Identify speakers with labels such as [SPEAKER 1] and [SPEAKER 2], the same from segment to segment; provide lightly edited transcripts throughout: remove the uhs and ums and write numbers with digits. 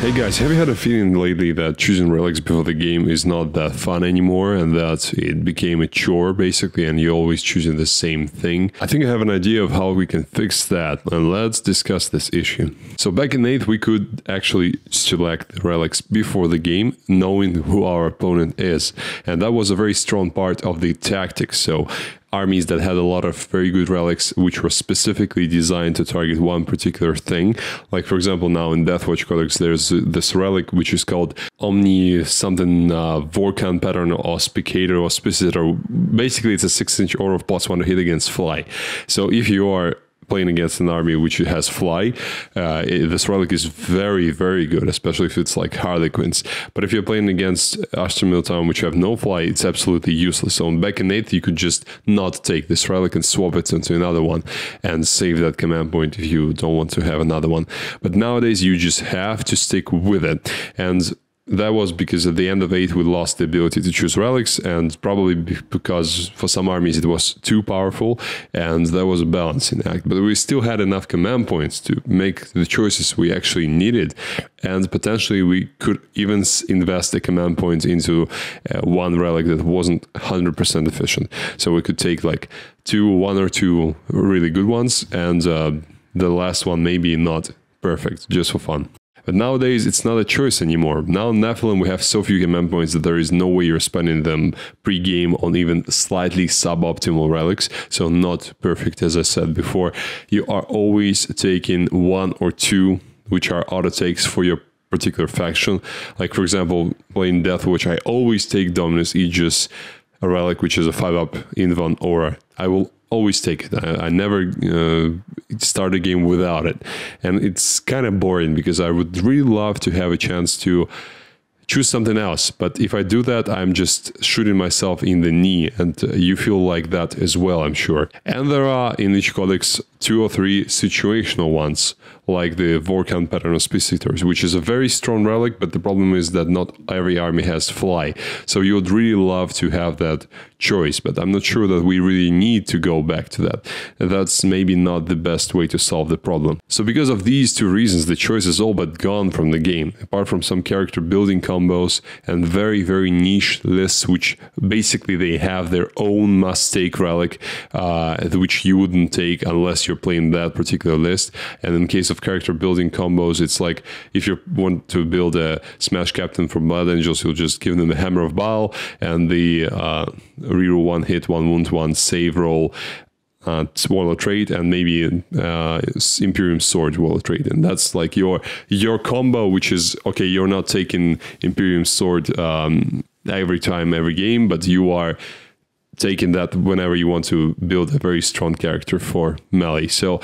[SPEAKER 1] Hey guys, have you had a feeling lately that choosing relics before the game is not that fun anymore and that it became a chore basically and you're always choosing the same thing? I think I have an idea of how we can fix that, and let's discuss this issue. So back in 8th we could actually select the relics before the game knowing who our opponent is, and that was a very strong part of the tactics. So armies that had a lot of very good relics which were specifically designed to target one particular thing. Like for example, now in Deathwatch Codex there's this relic which is called Omni something Vorkan pattern auspicator or auspicitor. Basically it's a 6-inch aura of +1 to hit against fly. So if you are playing against an army which has fly, this relic is very, very good, especially if it's like Harlequins. But if you're playing against Ashton Miltown which have no fly, it's absolutely useless. So back in 8th you could just not take this relic and swap it into another one and save that command point if you don't want to have another one. But nowadays you just have to stick with it, and that was because at the end of 8 we lost the ability to choose relics, and probably because for some armies it was too powerful and there was a balancing act. But we still had enough command points to make the choices we actually needed, and potentially we could even invest the command points into one relic that wasn't 100% efficient. So we could take like one or two really good ones and the last one maybe not perfect, just for fun. But nowadays, it's not a choice anymore. Now in Nephilim, we have so few command points that there is no way you're spending them pre-game on even slightly suboptimal relics. So not perfect, as I said before. You are always taking one or two, which are auto takes for your particular faction. Like, for example, playing Deathwatch, I always take Dominus Aegis, a relic which is a 5-up Invan Aura. I will always take it. I never start a game without it, and it's kind of boring because I would really love to have a chance to choose something else. But if I do that, I'm just shooting myself in the knee, and you feel like that as well, I'm sure. And there are in each codex 2 or 3 situational ones, like the Vorkan pattern auspiciators, which is a very strong relic, but the problem is that not every army has fly. So you would really love to have that choice, but I'm not sure that we really need to go back to that. And that's maybe not the best way to solve the problem. So because of these two reasons, the choice is all but gone from the game, apart from some character building combos and very, very niche lists, which basically they have their own must-take relic, which you wouldn't take unless you're playing that particular list. And in case of character building combos, it's like if you want to build a Smash Captain from Blood Angels, you'll just give them the Hammer of Baal and the reroll 1 hit, 1 wound, 1 save roll Warlord trait, and maybe Imperium Sword Warlord trait. And that's like your combo, which is, okay, you're not taking Imperium Sword every time, every game, but you are taking that whenever you want to build a very strong character for melee. So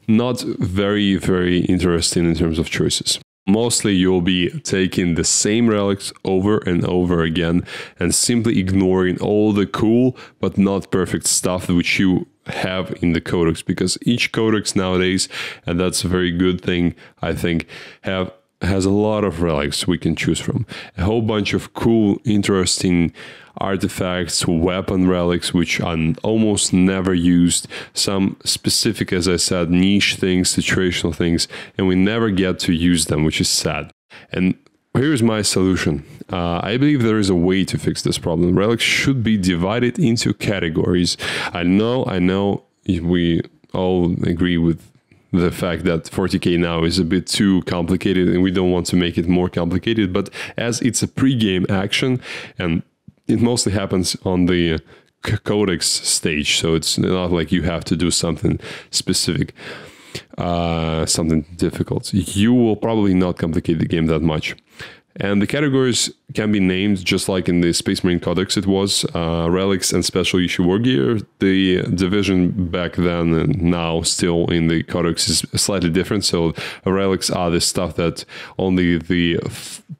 [SPEAKER 1] not very, very interesting in terms of choices. Mostly you'll be taking the same relics over and over again and simply ignoring all the cool but not perfect stuff which you have in the codex, because each codex nowadays, and that's a very good thing, I think, has a lot of relics we can choose from. A whole bunch of cool, interesting artifacts, weapon relics, which are almost never used. Some specific, as I said, niche things, situational things, and we never get to use them, which is sad. And here's my solution. I believe there is a way to fix this problem. Relics should be divided into categories. I know we all agree with the fact that 40k now is a bit too complicated and we don't want to make it more complicated, but as it's a pre-game action and it mostly happens on the codex stage, so it's not like you have to do something specific, something difficult. You will probably not complicate the game that much. And the categories can be named just like in the Space Marine Codex it was, relics and special issue war gear. The division back then and now still in the Codex is slightly different. So relics are the stuff that only the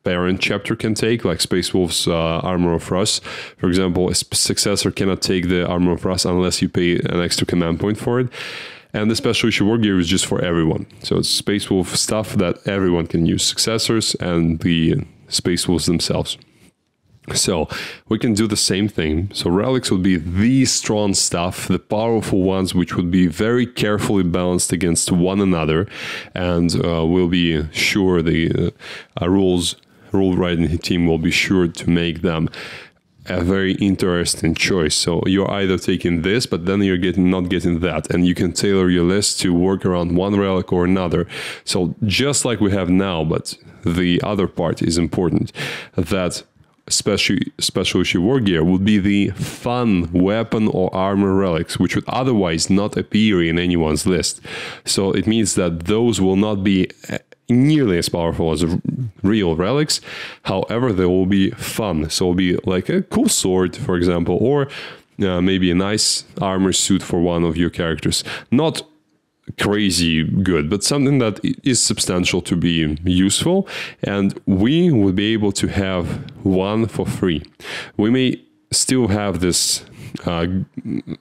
[SPEAKER 1] parent chapter can take, like Space Wolf's Armor of Rust. For example, a successor cannot take the Armor of Rust unless you pay an extra command point for it. And the special issue war gear is just for everyone. So it's Space Wolf stuff that everyone can use, successors and the Space Wolves themselves. So we can do the same thing. So relics would be the strong stuff, the powerful ones, which would be very carefully balanced against one another, and we'll be sure the rule writing team will be sure to make them a very interesting choice. So you're either taking this, but then you're not getting that, and you can tailor your list to work around one relic or another. So just like we have now, but the other part is important, that special issue war gear would be the fun weapon or armor relics, which would otherwise not appear in anyone's list. So it means that those will not be nearly as powerful as real relics. However, they will be fun. So it'll be like a cool sword, for example, or maybe a nice armor suit for one of your characters. Not crazy good, but something that is substantial to be useful, and we would be able to have one for free. We may still have this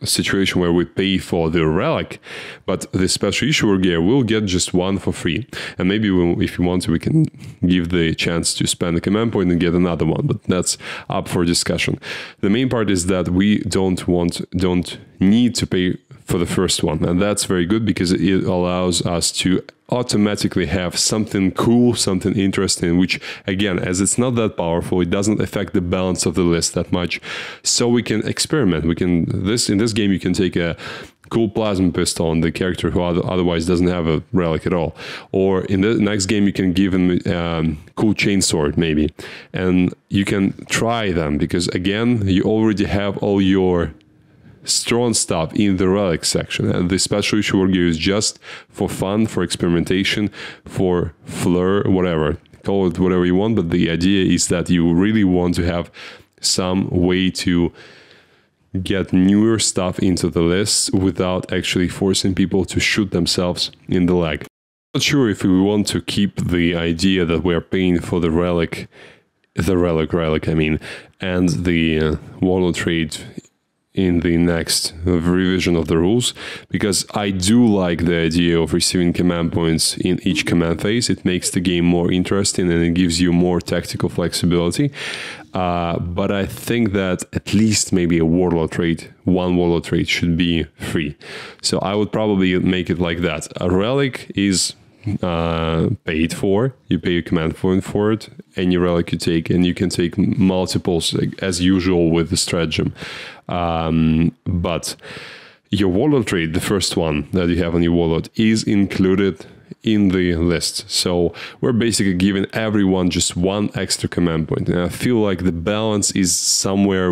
[SPEAKER 1] situation where we pay for the relic, but the special issue gear will get just one for free. And maybe if you want to, we can give the chance to spend a command point and get another one, but that's up for discussion. The main part is that we don't need to pay for the first one, and that's very good because it allows us to automatically have something cool, something interesting, which again, as it's not that powerful, it doesn't affect the balance of the list that much. So we can experiment. In this game you can take a cool plasma pistol on the character who otherwise doesn't have a relic at all, or in the next game you can give him cool chainsword maybe, and you can try them because again you already have all your strong stuff in the relic section, and the special issue war gear is just for fun, for experimentation, for flair, whatever, call it whatever you want, but the idea is that you really want to have some way to get newer stuff into the list without actually forcing people to shoot themselves in the leg. I'm not sure if we want to keep the idea that we're paying for the relic I mean, and the warlord trait in the next revision of the rules, because I do like the idea of receiving command points in each command phase. It makes the game more interesting and it gives you more tactical flexibility. But I think that at least maybe one warlord trait should be free. So I would probably make it like that. A relic is paid for, you pay a command point for it, any relic you take, and you can take multiples as usual with the stratagem. But your warlord trait, the first one that you have on your warlord, is included in the list. So we're basically giving everyone just one extra command point, and I feel like the balance is somewhere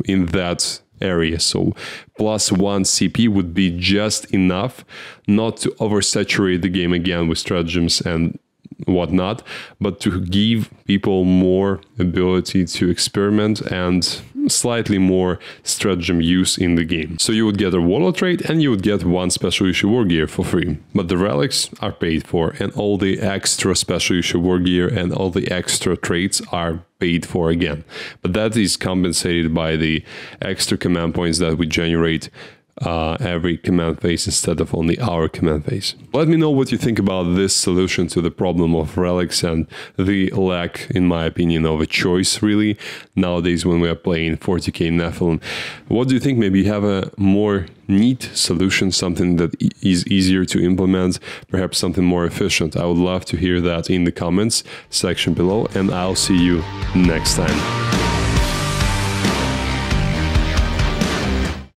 [SPEAKER 1] in that area. So +1 CP would be just enough not to oversaturate the game again with stratagems and whatnot, but to give people more ability to experiment and slightly more stratagem use in the game. So you would get a warlord trait and you would get one special issue war gear for free, but the relics are paid for, and all the extra special issue war gear and all the extra traits are paid for again. But that is compensated by the extra command points that we generate every command phase instead of only our command phase. Let me know what you think about this solution to the problem of relics and the lack, in my opinion, of a choice really nowadays when we are playing 40k Nephilim. What do you think? Maybe you have a more neat solution, something that is easier to implement, perhaps something more efficient. I would love to hear that in the comments section below, and I'll see you next time.